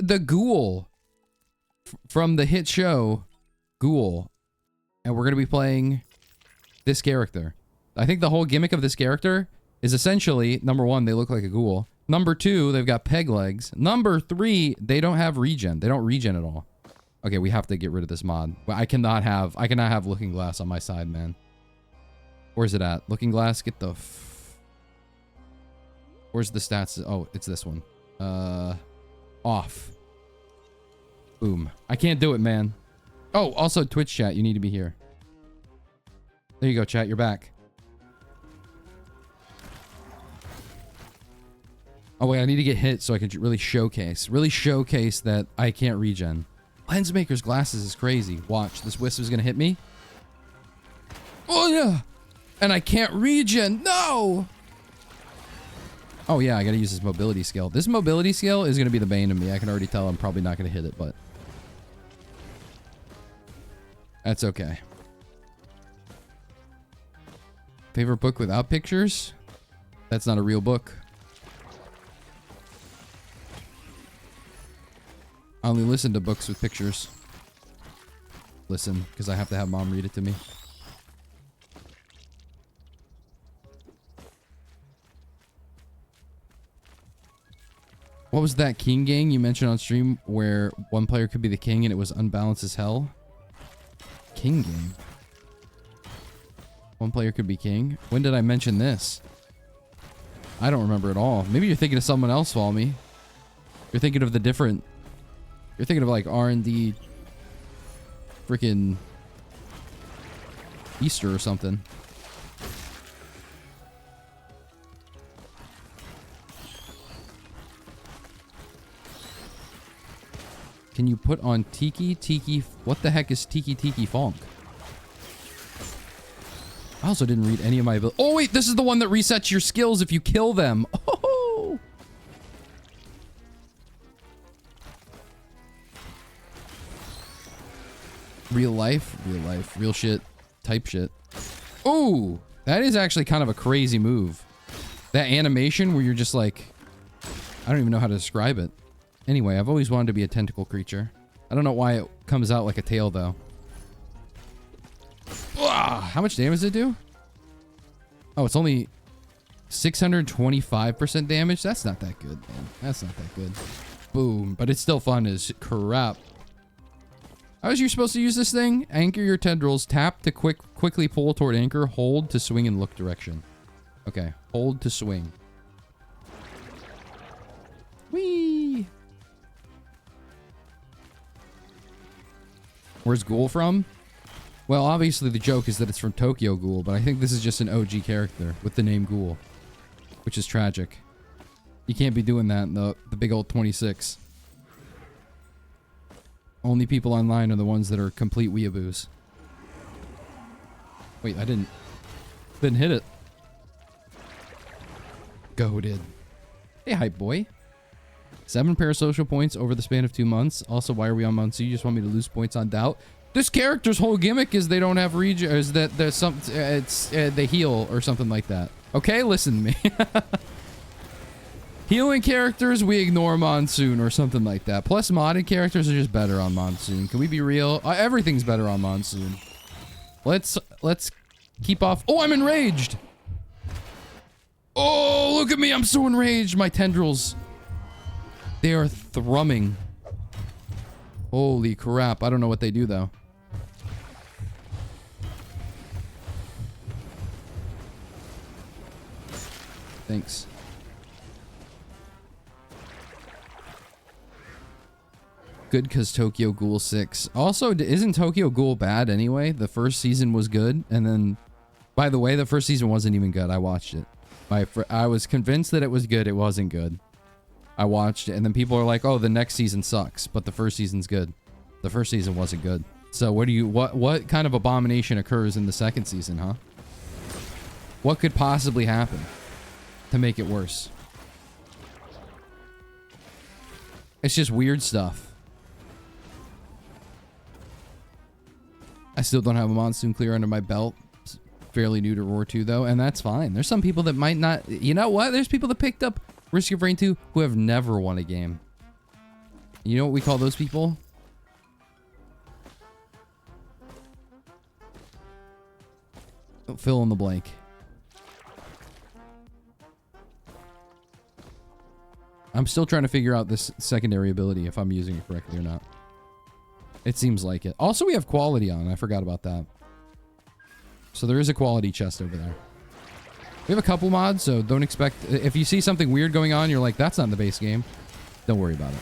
the ghoul from the hit show Ghoul, and we're gonna be playing this character. I think the whole gimmick of this character is essentially, number one, they look like a ghoul. Number two, they've got peg legs. Number three, they don't have regen. They don't regen at all. Okay, we have to get rid of this mod. I cannot have Looking Glass on my side, man. Where's it at? Looking Glass, get the where's the stats? Oh, it's this one. Off. Boom. I can't do it, man. Oh, also Twitch chat, you need to be here. There you go, chat, you're back. Oh wait, I need to get hit so I can really showcase that I can't regen. Lensmaker's glasses is crazy. Watch, this wisp is gonna hit me. Oh yeah! And I can't regen, no! Oh yeah, I gotta use this mobility skill. This mobility skill is gonna be the bane of me. I can already tell I'm probably not gonna hit it, but that's okay. Favorite book without pictures? That's not a real book. I only listen to books with pictures. Listen, because I have to have mom read it to me. What was that king gang you mentioned on stream where one player could be the king and it was unbalanced as hell? King game? One player could be king? When did I mention this? I don't remember at all. Maybe you're thinking of someone else, Follow Me. You're thinking of the different... You're thinking of like R&D freaking Easter or something. Can you put on Tiki? What the heck is Tiki Funk? I also didn't read any of my abilities. Oh wait, this is the one that resets your skills if you kill them. Oh! Real life, real shit, type shit. Oh, that is actually kind of a crazy move. That animation where you're just like, I don't even know how to describe it. Anyway, I've always wanted to be a tentacle creature. I don't know why it comes out like a tail though. Ugh, how much damage does it do? Oh, it's only 625% damage. That's not that good, man. That's not that good. Boom, but it's still fun as crap. How is you supposed to use this thing? Anchor your tendrils. Tap to quickly pull toward anchor. Hold to swing and look direction. Okay. Hold to swing. Whee! Where's Ghoul from? Well, obviously the joke is that it's from Tokyo Ghoul, but I think this is just an OG character with the name Ghoul, which is tragic. You can't be doing that in the big old 26. Only people online are the ones that are complete weeaboos. Wait, I didn't hit it. Goated. Hey, hype boy. 7 parasocial points over the span of 2 months. Also, why are we on month 2? You just want me to lose points on doubt? This character's whole gimmick is they don't have regen, is that there's some, they heal or something like that. Okay, listen to me. Healing characters, we ignore Monsoon or something like that. Plus, modded characters are just better on Monsoon. Can we be real? Everything's better on Monsoon. Let's keep off. Oh, I'm enraged. Oh, look at me. I'm so enraged. My tendrils. They are thrumming. Holy crap. I don't know what they do, though. Thanks. Good because Tokyo Ghoul 6. Also, isn't Tokyo Ghoul bad anyway? The first season was good, and then... By the way, the first season wasn't even good. I watched it. I was convinced that it was good. It wasn't good. I watched it, and then people are like, oh, the next season sucks, but the first season's good. The first season wasn't good. So what kind of abomination occurs in the second season, huh? What could possibly happen to make it worse? It's just weird stuff. I still don't have a Monsoon clear under my belt. It's fairly new to Roar 2, though, and that's fine. There's some people that might not... You know what? There's people that picked up Risk of Rain 2 who have never won a game. You know what we call those people? Fill in the blank. I'm still trying to figure out this secondary ability, if I'm using it correctly or not. It seems like it. Also, we have quality on. I forgot about that. So there is a quality chest over there. We have a couple mods, so don't expect... If you see something weird going on, you're like, that's not in the base game. Don't worry about it.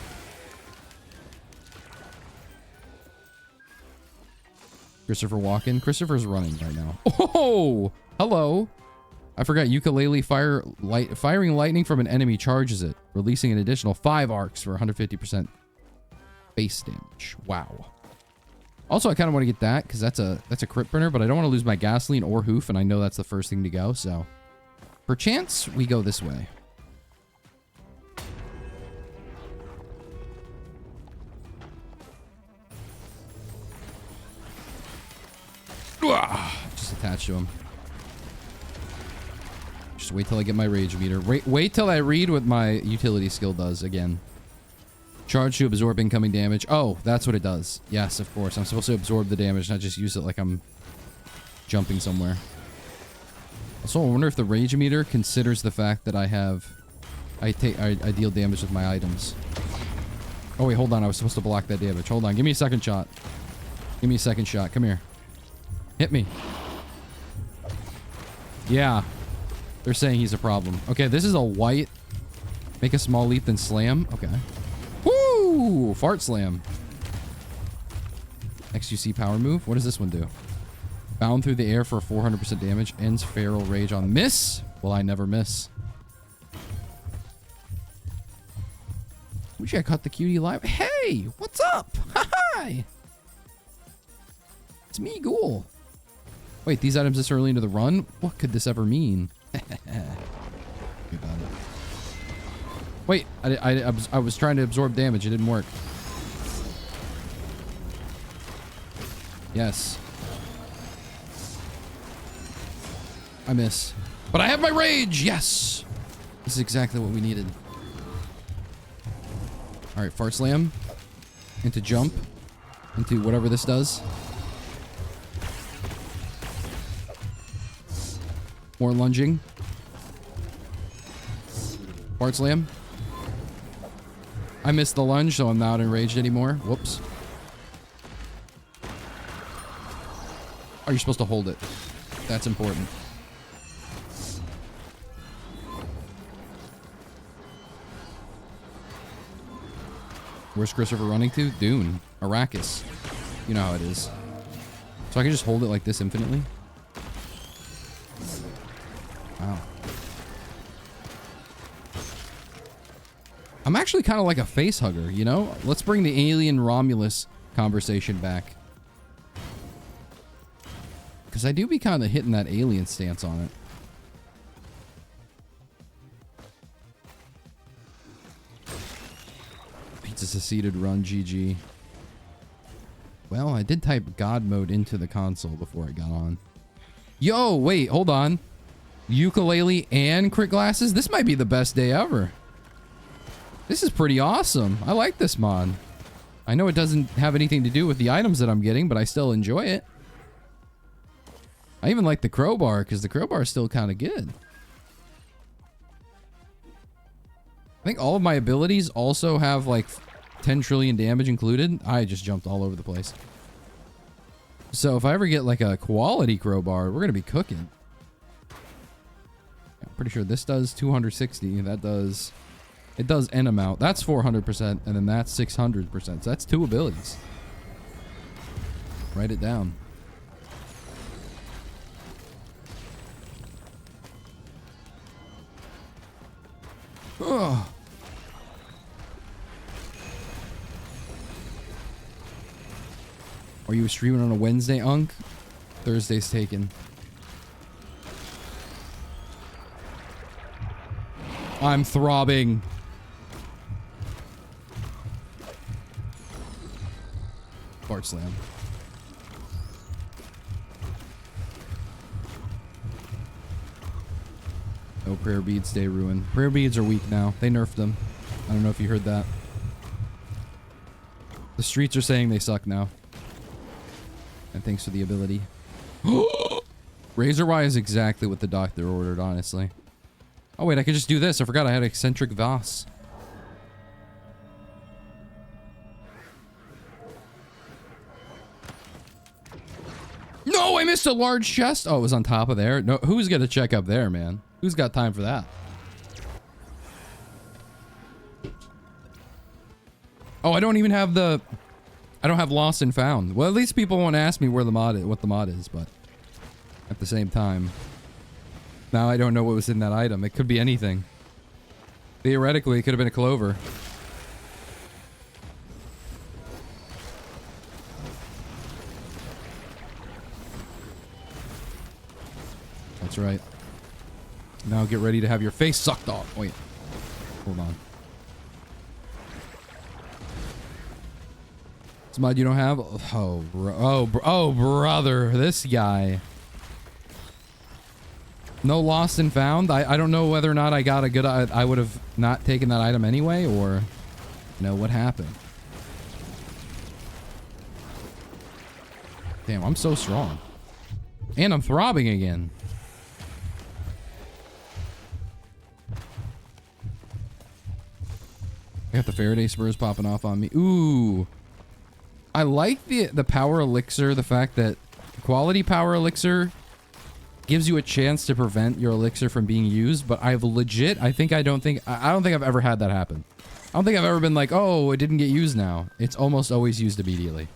Christopher Walken. Christopher's running right now. Oh! Hello! I forgot ukulele firing lightning from an enemy charges it, releasing an additional 5 arcs for 150% base damage. Wow. Also, I kind of want to get that because that's a crit burner, but I don't want to lose my gasoline or hoof, and I know that's the first thing to go, so perchance we go this way. Just attach to him. Just wait till I get my rage meter. Wait till I read what my utility skill does again. Charge to absorb incoming damage. Oh, that's what it does. Yes, of course. I'm supposed to absorb the damage, not just use it like I'm jumping somewhere. Also, I wonder if the rage meter considers the fact that I deal damage with my items. Oh wait, hold on. I was supposed to block that damage. Hold on. Give me a second shot. Give me a second shot. Come here. Hit me. Yeah. They're saying he's a problem. Okay, this is a white. Make a small leap, then slam. Okay. Woo! Fart slam. XUC power move. What does this one do? Bound through the air for 400% damage. Ends feral rage on miss. Well, I never miss. Wish I caught the cutie live. Hey! What's up? Hi! It's me, Ghoul. Wait, these items this early into the run? What could this ever mean? About it. Wait, I was trying to absorb damage. It didn't work. Yes. I miss. But I have my rage! Yes! This is exactly what we needed. Alright, fart slam. Into jump. Into whatever this does. More lunging. Fart slam. I missed the lunge, so I'm not enraged anymore. Whoops. Oh, you're supposed to hold it. That's important. Where's Christopher running to? Dune. Arrakis. You know how it is. So I can just hold it like this infinitely? Wow. I'm actually kind of like a face hugger, you know? Let's bring the alien Romulus conversation back. Because I do be kind of hitting that alien stance on it. Pizza seceded run, GG. Well, I did type God mode into the console before I got on. Yo, wait, hold on. Ukulele and crit glasses? This might be the best day ever. This is pretty awesome. I like this mod. I know it doesn't have anything to do with the items that I'm getting, but I still enjoy it. I even like the crowbar, because the crowbar is still kind of good. I think all of my abilities also have like 10 trillion damage included. I just jumped all over the place. So if I ever get like a quality crowbar, we're going to be cooking. I'm pretty sure this does 260. That does... It does N amount. That's 400%, and then that's 600%. So that's 2 abilities. Write it down. Ugh. Are you streaming on a Wednesday, Unk? Thursday's taken. I'm throbbing. Fart slam. No prayer beads, stay ruined. Prayer beads are weak now. They nerfed them. I don't know if you heard that. The streets are saying they suck now. And thanks for the ability. Razor wire is exactly what the doctor ordered, honestly. Oh wait, I could just do this. I forgot I had eccentric Voss. No, I missed a large chest. Oh, it was on top of there. No, who's gonna check up there, man? Who's got time for that? Oh, I don't even have the... I don't have lost and found. Well, at least people won't ask me where the mod is, what the mod is, but at the same time, now I don't know what was in that item. It could be anything. Theoretically, it could have been a clover. That's right. Now get ready to have your face sucked off. Wait. Hold on. This mod you don't have? Oh, oh, brother. This guy. No lost and found? I don't know whether or not I got a good... I would have not taken that item anyway, or... No, what happened? Damn, I'm so strong. And I'm throbbing again. I got the Faraday spurs popping off on me. Ooh. I like the power elixir, the fact that quality power elixir gives you a chance to prevent your elixir from being used, but I've legit, I don't think I've ever had that happen. I don't think I've ever been like, oh, it didn't get used now. It's almost always used immediately.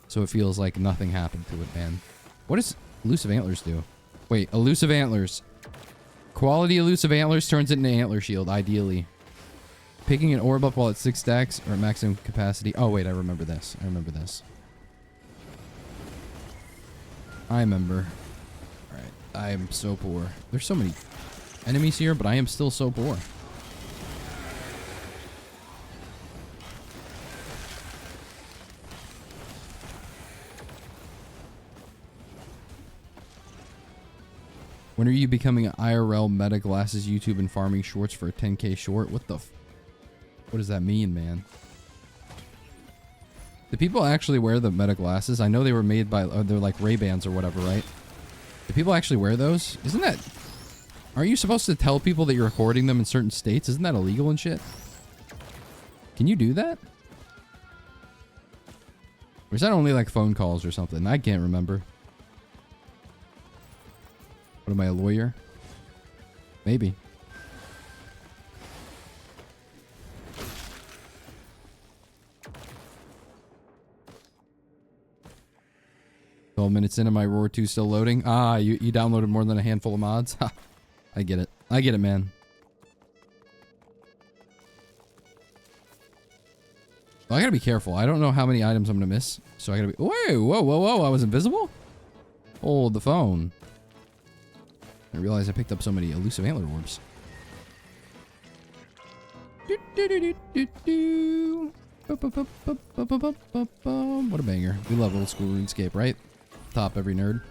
So it feels like nothing happened to it, man. What does elusive antlers do? Wait, elusive antlers. Quality elusive antlers turns it into antler shield, ideally. Picking an orb up while it's 6 stacks or at maximum capacity. Oh, wait, I remember this. I remember this. I remember. Alright, I am so poor. There's so many enemies here, but I am still so poor. When are you becoming an IRL meta glasses YouTube and farming shorts for a 10K short? What the f... What does that mean, man? Do people actually wear the meta glasses? I know they were made by... they're like Ray-Bans or whatever, right? Do people actually wear those? Isn't that... Aren't you supposed to tell people that you're recording them in certain states? Isn't that illegal and shit? Can you do that? Or is that only like phone calls or something? I can't remember. What am I, a lawyer? Maybe. 12 minutes in and my Roar 2 still loading. Ah, you downloaded more than a handful of mods? Ha, I get it. I get it, man. Well, I gotta be careful. I don't know how many items I'm gonna miss. So I gotta be... Whoa, whoa, whoa, whoa. I was invisible? Hold the phone. I realized I picked up so many elusive antler orbs. What a banger. We love old school RuneScape, right? Top every nerd.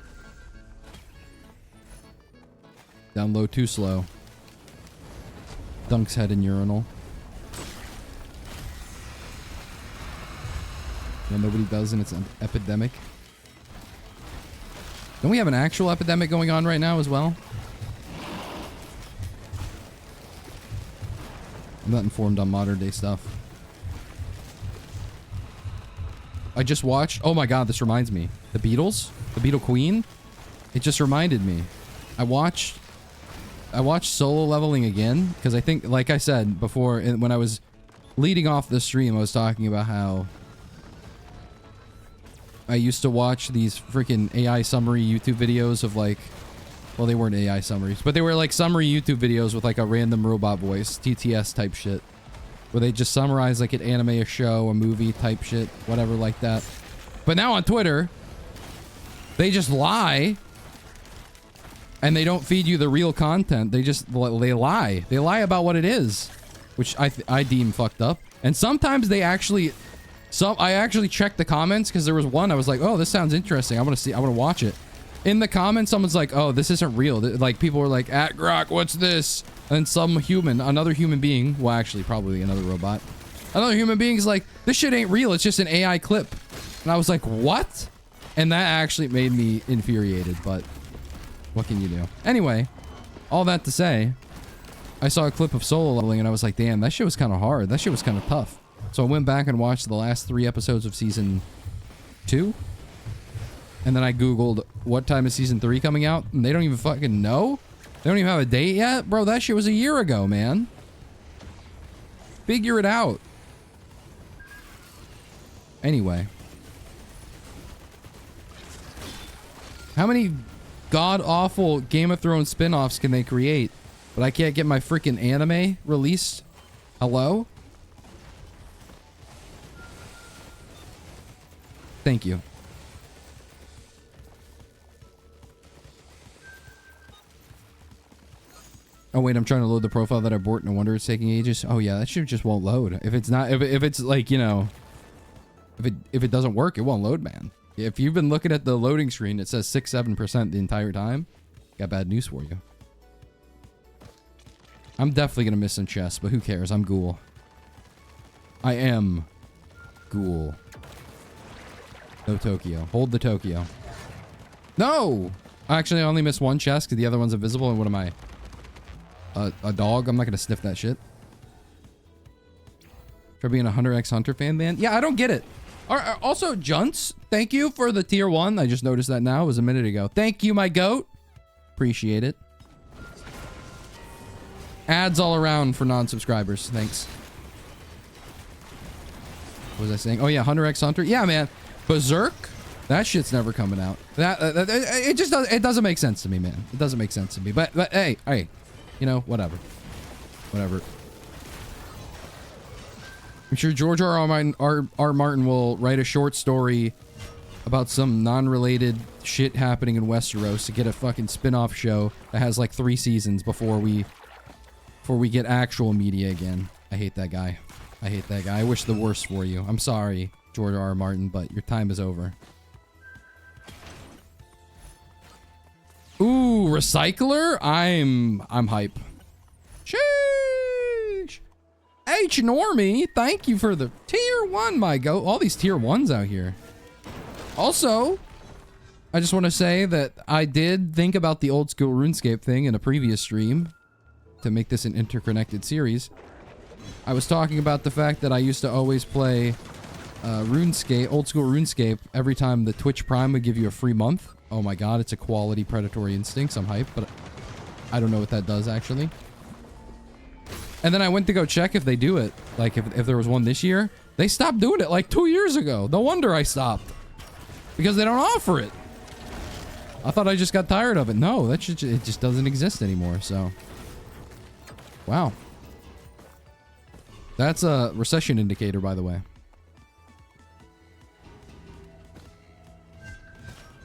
Download too slow. Dunk's head in urinal. Yeah, nobody does, and it's an epidemic. Don't we have an actual epidemic going on right now as well? I'm not informed on modern day stuff. I just watched... Oh my god, this reminds me. The Beatles? The Beetle Queen? It just reminded me. I watched solo leveling again, because I think, like I said before, when I was leading off the stream, I was talking about how I used to watch these freaking AI summary YouTube videos of like... Well, they weren't AI summaries, but they were like summary YouTube videos with like a random robot voice, TTS type shit. Where they just summarize like an anime, a show, a movie type shit, whatever like that. But now on Twitter, they just lie. And they don't feed you the real content. They just, they lie. They lie about what it is. Which I deem fucked up. And sometimes they actually, I actually checked the comments because there was one I was like, oh, this sounds interesting. I want to watch it. In the comments, someone's like, oh, this isn't real. Like, people were like, @Grok, what's this? And some human, another human being, well, actually, probably another robot, Another human being's like, this shit ain't real. It's just an AI clip. And I was like, what? And that actually made me infuriated, but what can you do? Anyway, all that to say, I saw a clip of solo leveling and I was like, damn, that shit was kind of hard. That shit was kind of tough. So I went back and watched the last 3 episodes of season 2. And then I Googled what time is season 3 coming out. And they don't even fucking know. They don't even have a date yet. Bro, that shit was a year ago, man. Figure it out. Anyway. How many god-awful Game of Thrones spin-offs can they create? But I can't get my freaking anime released? Hello? Thank you. Oh wait, I'm trying to load the profile that I bought. No wonder it's taking ages. Oh yeah, that shit just won't load. If it's not, if it's like, you know, if it doesn't work, it won't load, man. If you've been looking at the loading screen, it says 6-7% the entire time. Got bad news for you. I'm definitely gonna miss some chests, but who cares? I'm Ghoul. I am Ghoul. No Tokyo. Hold the Tokyo. No! Actually, I only missed 1 chest because the other one's invisible. And what am I? A dog? I'm not gonna sniff that shit. For being a Hunter x Hunter fan, man. Yeah, I don't get it. Also, Junts, thank you for the tier 1. I just noticed that now. It was a minute ago. Thank you, my goat. Appreciate it. Ads all around for non-subscribers. Thanks. What was I saying? Oh yeah, Hunter x Hunter. Yeah, man. Berserk. That shit's never coming out. It just does. It doesn't make sense to me, man. It doesn't make sense to me. But hey, you know, whatever. I'm sure George R. Martin will write a short story about some non-related shit happening in Westeros to get a fucking spin-off show that has like 3 seasons before we get actual media again. I hate that guy. I hate that guy. I wish the worst for you. I'm sorry, George R. Martin, but your time is over. Ooh, recycler? I'm hype. Sheesh. H Normie, thank you for the tier 1, my goat. All these tier 1s out here. Also, I just want to say that I did think about the old school RuneScape thing in a previous stream to make this an interconnected series. I was talking about the fact that I used to always play RuneScape, old school RuneScape, every time the Twitch Prime would give you a free month. Oh my god, it's a quality predatory instincts. I'm hyped, but I don't know what that does actually. And then I went to go check if they do it. Like if there was one this year. They stopped doing it like 2 years ago. No wonder I stopped. Because they don't offer it. I thought I just got tired of it. No, that shit, it just doesn't exist anymore, so. Wow. That's a recession indicator, by the way.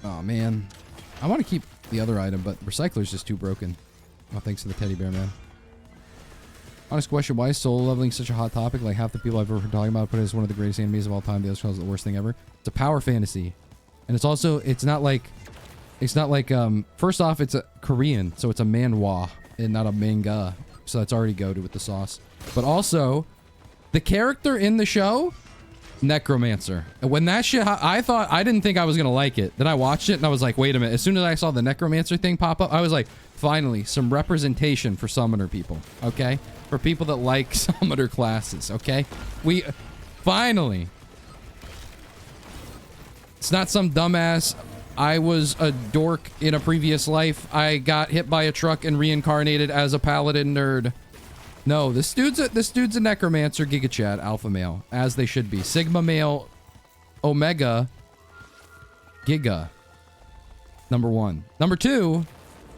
Oh, man. I want to keep the other item, but Recycler's just too broken. Oh, thanks to the teddy bear, man. Honest question, why is solo leveling such a hot topic? Like, half the people I've ever heard talking about put it as one of the greatest animes of all time. The other calls it the worst thing ever. It's a power fantasy. And it's also, it's not like, first off, it's a Korean, so it's a manhwa and not a manga. So that's already goated with the sauce. But also, the character in the show, Necromancer. And when that shit, I didn't think I was going to like it. Then I watched it and I was like, wait a minute. As soon as I saw the Necromancer thing pop up, I was like, finally, some representation for summoner people, okay? For people that like summoner classes, okay? Finally. It's not some dumbass, I was a dork in a previous life. I got hit by a truck and reincarnated as a paladin nerd. No, this dude's a necromancer, Giga Chad, alpha male, as they should be. Sigma male, Omega, Giga. Number 1. Number 2,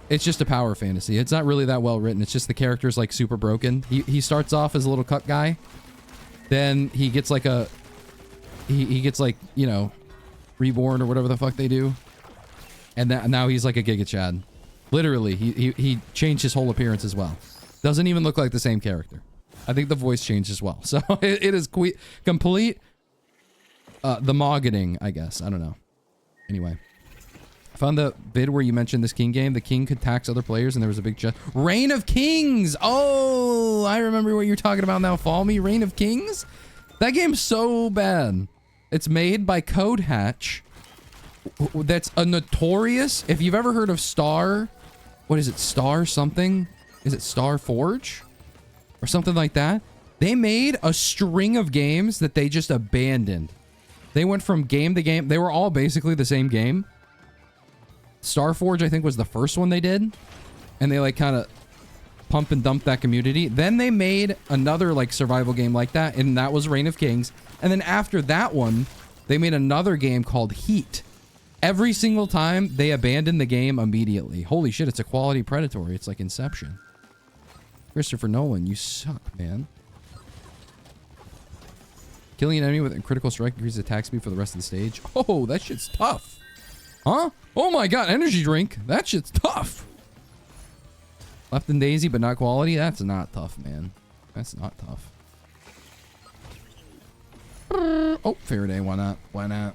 it's just a power fantasy. It's not really that well written. It's just the character's like super broken. He starts off as a little cut guy. Then he gets like he gets like, you know, reborn or whatever the fuck they do. And now he's like a Giga Chad. Literally, he changed his whole appearance as well. Doesn't even look like the same character. I think the voice changed as well. So it is complete the marketing, I guess. I don't know. Anyway. I found the bid where you mentioned this king game. The king could tax other players and there was a big chest. Reign of Kings! Oh, I remember what you're talking about now. Follow me. Reign of Kings? That game's so bad. It's made by Code Hatch. That's a notorious... If you've ever heard of Star... What is it? Star something? Is it Star Forge? Or something like that? They made a string of games that they just abandoned. They went from game to game. They were all basically the same game. Star Forge, I think, was the first one they did. And they, like, kind of pump and dump that community. Then they made another, like, survival game like that. And that was Reign of Kings. And then after that one, they made another game called Heat. Every single time, they abandoned the game immediately. Holy shit, it's a quality Predatory. It's like Inception. Christopher Nolan, you suck, man. Killing an enemy with a critical strike increases attack speed for the rest of the stage. Oh, that shit's tough. Huh? Oh my god, energy drink. That shit's tough. Left and Daisy, but not quality? That's not tough, man. That's not tough. Oh, Faraday, why not? Why not?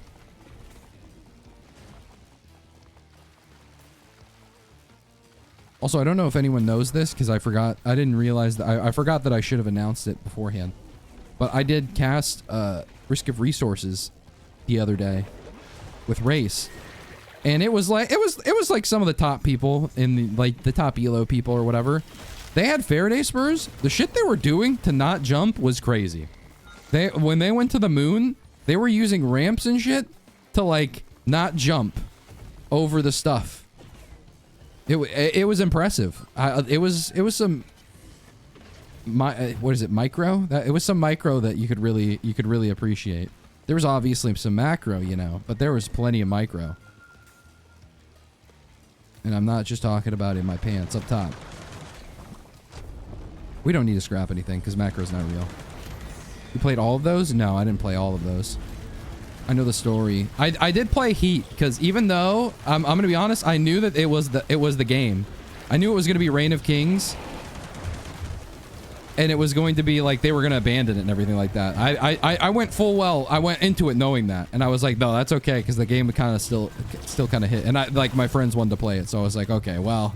Also, I don't know if anyone knows this because I forgot. I didn't realize that. I forgot that I should have announced it beforehand. But I did cast Risk of Resources the other day with Race. And it was like it was like some of the top people in the, like the top elo people or whatever. They had Faraday spurs. The shit they were doing to not jump was crazy. When they went to the moon, they were using ramps and shit to like not jump over the stuff. It was impressive. It was some what is it, micro? It was some micro that you could really appreciate. There was obviously some macro, you know, but there was plenty of micro. And I'm not just talking about in my pants up top. We don't need to scrap anything because macro's not real. You played all of those? No, I didn't play all of those. I know the story. I did play Heat because even though I'm gonna be honest, I knew that it was the game. I knew it was gonna be Reign of Kings, and it was going to be like they were gonna abandon it and everything like that. I went full well. I went into it knowing that, and I was like, no, that's okay because the game kind of still kind of hit, and I like my friends wanted to play it, so I was like, okay, well,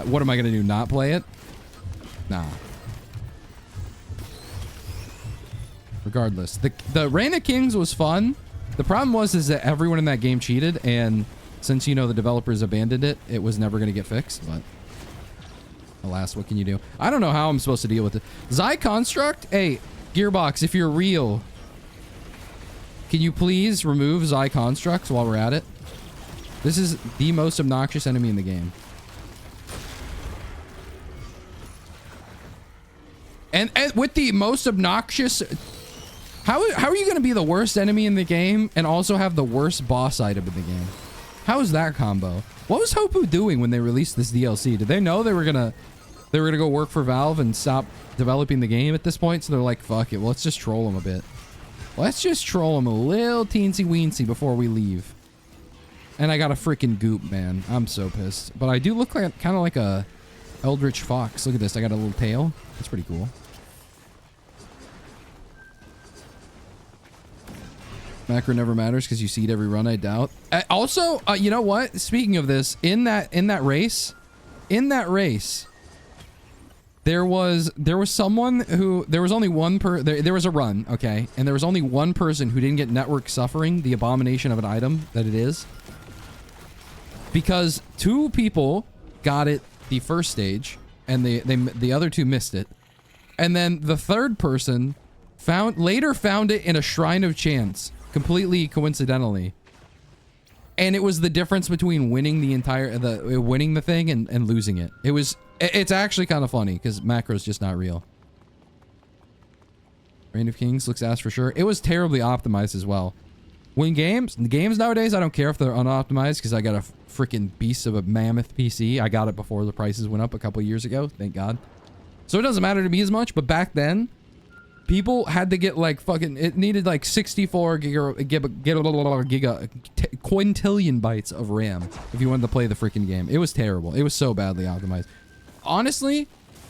what am I gonna do? Not play it? Nah. Regardless, the Reign of Kings was fun. The problem is that everyone in that game cheated, and since, you know, the developers abandoned it, it was never going to get fixed, but alas, what can you do? I don't know how I'm supposed to deal with it. Xi Construct? Hey, Gearbox, if you're real, can you please remove Xi Constructs while we're at it? This is the most obnoxious enemy in the game. And with the most obnoxious... How are you going to be the worst enemy in the game and also have the worst boss item in the game? How is that combo? What was Hopoo doing when they released this DLC? Did they know they were gonna go work for Valve and stop developing the game at this point? So they're like, fuck it, well, let's just troll them a bit. Let's just troll them a little teensy weensy before we leave. And I got a freaking goop, man. I'm so pissed. But I do look like kind of like a Eldritch Fox. Look at this. I got a little tail. That's pretty cool. Macro never matters because you see it every run, I doubt. Also, you know what? Speaking of this, in that race, there was someone who, there was only one there was a run, okay? And there was only one person who didn't get network suffering, the abomination of an item that it is. Because 2 people got it the first stage, and the other 2 missed it. And then the third person later found it in a Shrine of Chance. Completely coincidentally, and it was the difference between winning winning the thing and losing it. It's actually kind of funny because macro's just not real. Reign of Kings looks ass for sure. It was terribly optimized as well. When games nowadays, I don't care if they're unoptimized because I got a freaking beast of a mammoth PC. I got it before the prices went up a couple years ago, thank God. So it doesn't matter to me as much. But back then, people had to get like fucking, it needed like 64 quintillion bytes of RAM if you wanted to play the freaking game. It was terrible. It was so badly optimized. Honestly,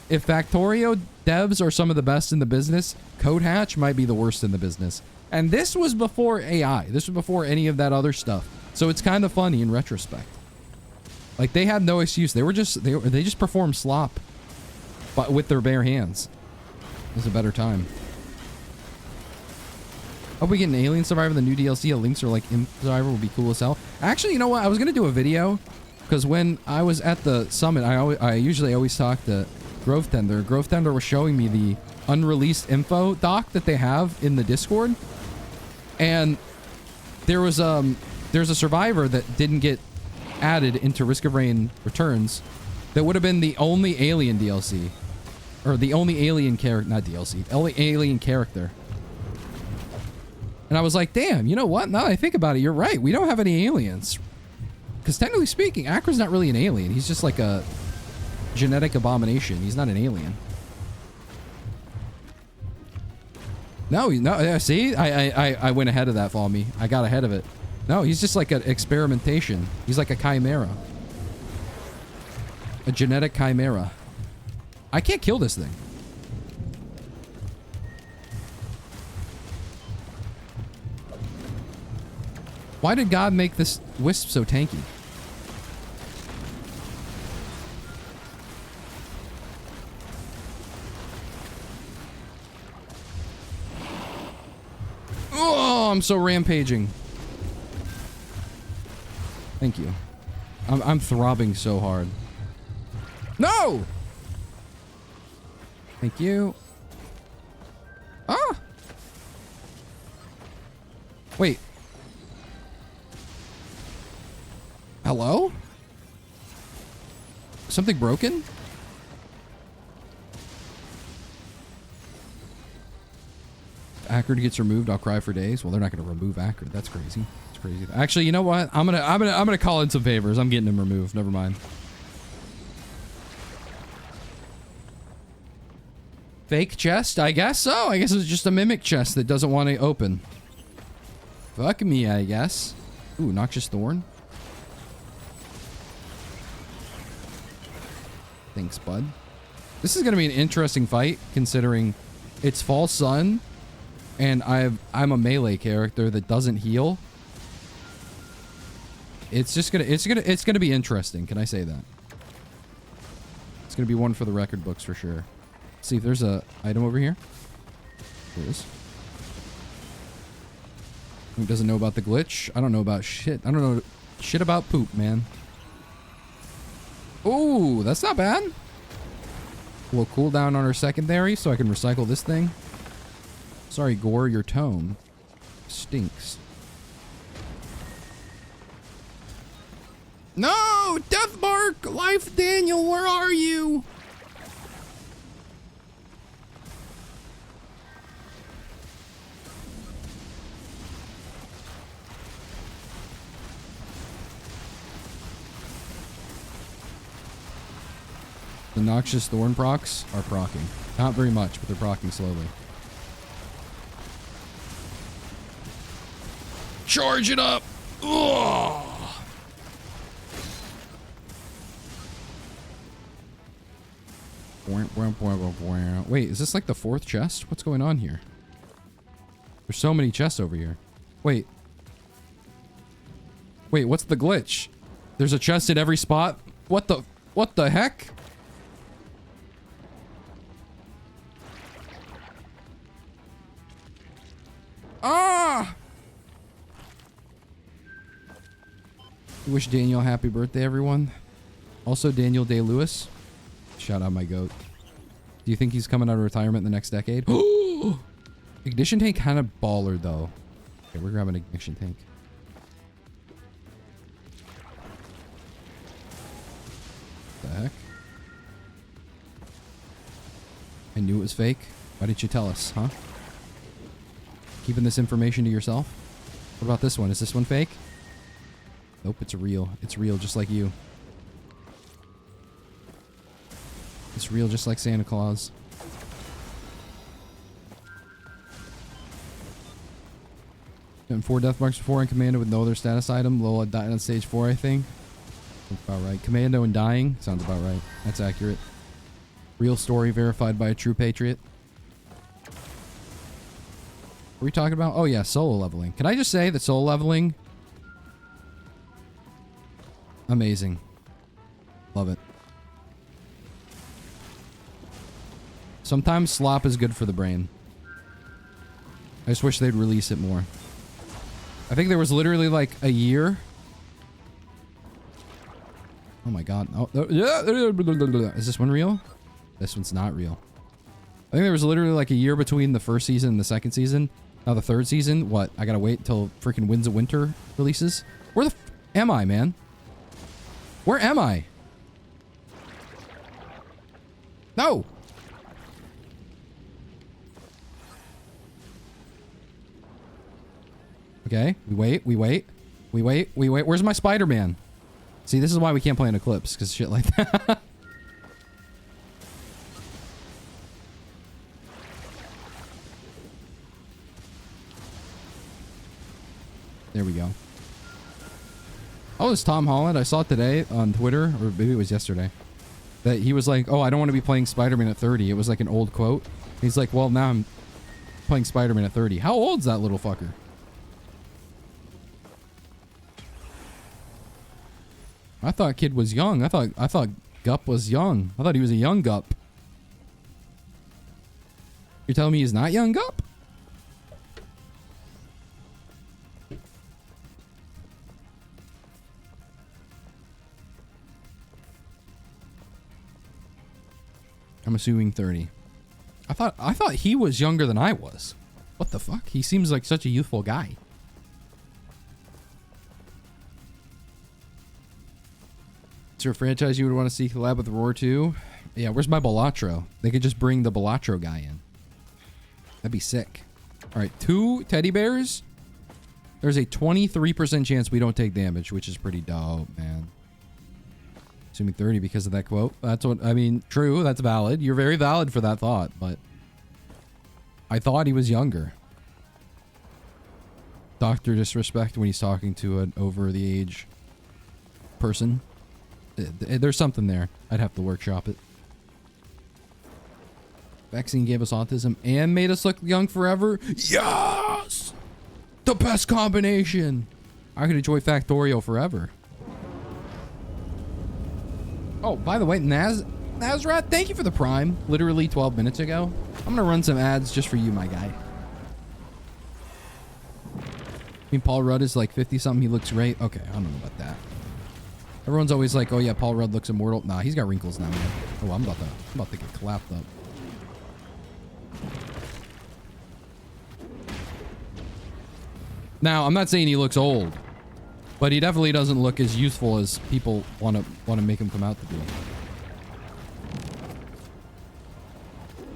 if Factorio devs are some of the best in the business, Code Hatch might be the worst in the business. And this was before AI. This was before any of that other stuff. So it's kind of funny in retrospect. Like they had no excuse. They just performed slop, but with their bare hands. It was a better time. Hope we get an Alien Survivor, the new DLC. A Link or like Imp Survivor would be cool as hell. Actually, you know what? I was gonna do a video because when I was at the summit, I usually always talk to Grove Tender. Grove Tender was showing me the unreleased info doc that they have in the Discord, and there's a survivor that didn't get added into Risk of Rain Returns that would have been the only alien DLC, or the only alien character, not DLC, only alien character. And I was like, damn, you know what? Now that I think about it, you're right. We don't have any aliens. Because technically speaking, Akra's not really an alien. He's just like a genetic abomination. He's not an alien. No, see? I went ahead of that, follow me. I got ahead of it. No, he's just like an experimentation. He's like a chimera. A genetic chimera. I can't kill this thing. Why did God make this wisp so tanky? Oh, I'm so rampaging. Thank you. I'm throbbing so hard. No! Thank you. Ah! Wait. Hello? Something broken? Akron gets removed, I'll cry for days. Well, they're not going to remove Akron. That's crazy. That's crazy. Actually, you know what? I'm gonna call in some favors. I'm getting him removed. Never mind. Fake chest? I guess so. I guess it's just a mimic chest that doesn't want to open. Fuck me, I guess. Ooh, Noxious Thorn. Thanks, bud. This is going to be an interesting fight, considering it's False Sun, and I'm a melee character that doesn't heal. It's gonna be interesting. Can I say that? It's gonna be one for the record books for sure. Let's see if there's a item over here. There is. Who doesn't know about the glitch? I don't know about shit. I don't know shit about poop, man. Ooh, that's not bad. We'll cool down on our secondary so I can recycle this thing. Sorry, Gore, your tome stinks. No! Deathmark! Life Daniel, where are you? The Noxious Thorn procs are procking. Not very much, but they're procking slowly. Charge it up! Ugh. Wait, is this like the fourth chest? What's going on here? There's so many chests over here. Wait. Wait, what's the glitch? There's a chest at every spot? What the heck? Ah! Wish Daniel happy birthday, everyone. Also, Daniel Day-Lewis. Shout out my goat. Do you think he's coming out of retirement in the next decade? Ignition tank kind of baller, though. Okay, we're grabbing an ignition tank. What the heck? I knew it was fake. Why didn't you tell us, huh? Keeping this information to yourself? What about this one? Is this one fake? Nope, it's real. It's real just like you. It's real just like Santa Claus. Gotten 4 death marks before and Commando with no other status item. Lola died on stage 4, I think. That's about right. Commando and dying? Sounds about right. That's accurate. Real story verified by a true patriot. What are we talking about? Oh yeah, solo leveling. Can I just say that solo leveling... amazing. Love it. Sometimes slop is good for the brain. I just wish they'd release it more. I think there was literally like a year. Oh my god. Oh, is this one real? This one's not real. I think there was literally like a year between the first season and the second season. Now the third season, what? I gotta wait until freaking Winds of Winter releases? Where the f am I, man? Where am I? No! Okay, we wait. Where's my Spider-Man? See, this is why we can't play in Eclipse, because shit like that. There we go. Oh, it's Tom Holland. I saw it today on Twitter, or maybe it was yesterday, that he was like, oh, I don't want to be playing Spider-Man at 30. It was like an old quote. He's like, well, now I'm playing Spider-Man at 30. How old's that little fucker? I thought kid was young. I thought Gup was young. I thought he was a young Gup. You're telling me he's not young Gup? I'm assuming 30. I thought he was younger than I was. What the fuck? He seems like such a youthful guy. Is there a franchise you would want to see collab with Roar 2? Yeah, where's my Balatro? They could just bring the Balatro guy in. That'd be sick. All right, 2 teddy bears. There's a 23% chance we don't take damage, which is pretty dope, man. Assuming 30 because of that quote. That's what, I mean, true, that's valid. You're very valid for that thought, but I thought he was younger. Doctor disrespect when he's talking to an over the age person. There's something there. I'd have to workshop it. Vaccine gave us autism and made us look young forever. Yes! The best combination. I could enjoy Factorio forever. Oh, by the way, Nazrat, thank you for the Prime. Literally 12 minutes ago. I'm gonna run some ads just for you, my guy. I mean, Paul Rudd is like 50-something. He looks great. Okay, I don't know about that. Everyone's always like, oh yeah, Paul Rudd looks immortal. Nah, he's got wrinkles now, man. Oh, I'm about to get clapped up. Now, I'm not saying he looks old, but he definitely doesn't look as youthful as people want to make him come out to be.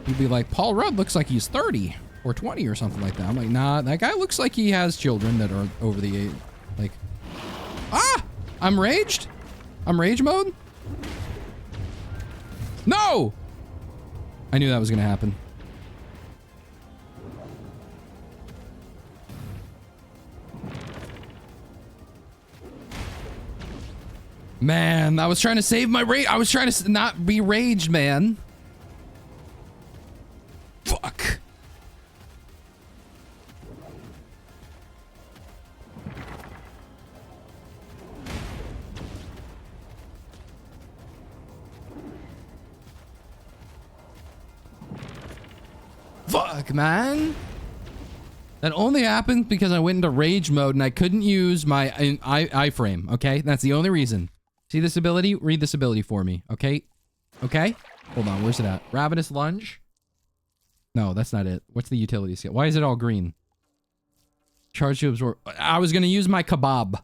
He'd be like, Paul Rudd looks like he's 30 or 20 or something like that. I'm like, nah, that guy looks like he has children that are over the age. Like, ah, I'm raged. I'm rage mode. No! I knew that was going to happen. Man, I was trying to save my rage. I was trying to not be raged, man. Fuck. Fuck, man. That only happened because I went into rage mode and I couldn't use my iframe, okay? That's the only reason. See this ability? Read this ability for me, okay? Okay? Hold on, where's it at? Ravenous Lunge? No, that's not it. What's the utility skill? Why is it all green? Charge to absorb. I was gonna use my kebab.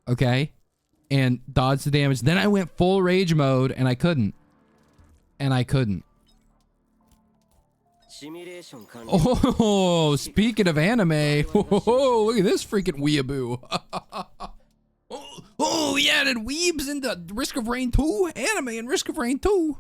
Okay? And dodge the damage. Then I went full rage mode and I couldn't. Oh, speaking of anime. Oh, look at this freaking weeaboo. Oh, he added weebs into Risk of Rain 2? Anime and Risk of Rain 2.